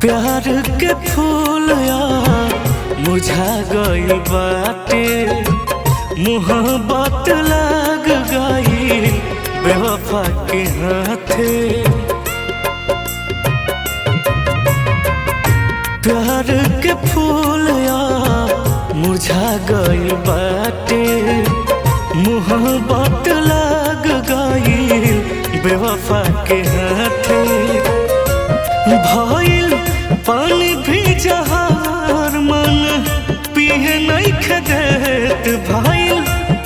प्यार के फूल मुझा गइल बाटे, मोहब्बत लग गइल बेवफा के हाथे। प्यार के फूल मुझा गइल बाटे, मोहब्बत लग गइल बेवफा के हाथे। भइल पानी भी जहार मन पिए नइखे देत, भइल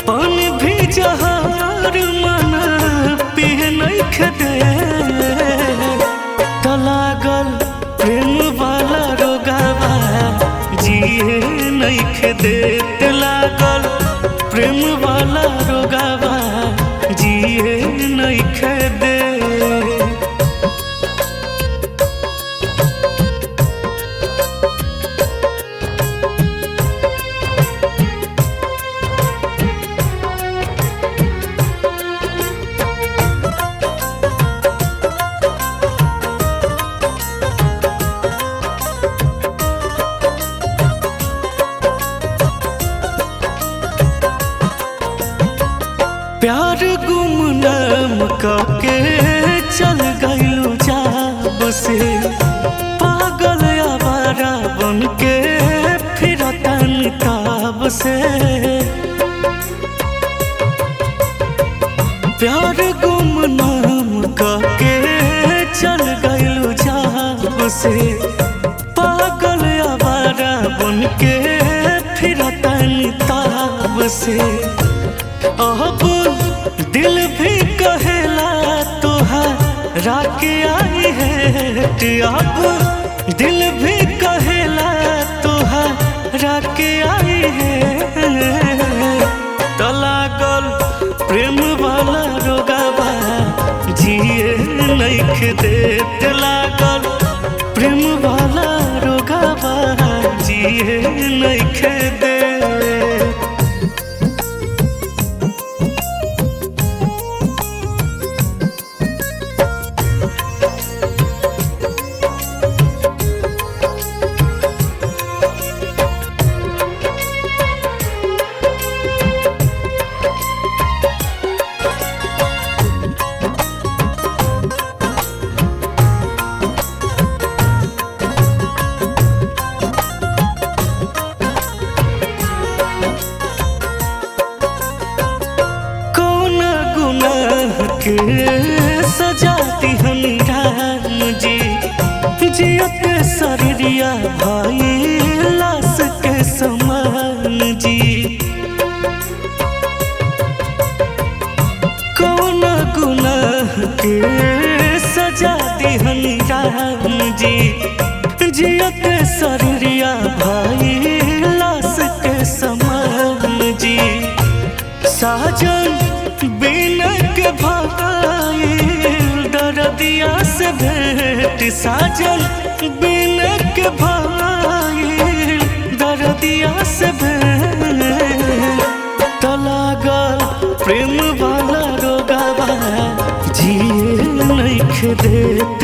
पानी भी जहार मन पिए नइखे देत। त लागल प्रेम वाला रोगवा जिए नइखे देत, लागल प्रेम वाला रोगवा जिए नइखे देत। प्यार गुमनाम के चल गइलू जाब से, पागल आवारा बन के फिरता निताब से। प्यार गुमनाम के चल गइलू जाब से, पागल आवारा बन के फिरता निताब से। अब दिल भी कहेला तोहरा के आई है, अब दिल भी कहेला तोहरा के आई है। त लागल प्रेम वाला रोगवा जिए नइखे देत, लागल प्रेम वाला रोगवा जिए नइखे देत। के सजा दिहन राम जी, जियत शरीरिया भाई लाश के समान जी। कौन गुनाह के सजा दिहन राम जी, जियत शरीरिया भाई लाश के समान जी। साजन बिना के भाईल दर्दिया से भेंट, साजन बिना के भाईल दर्दिया से भेंट। त लागल प्रेम वाला रोगवा जिए नइखे देत,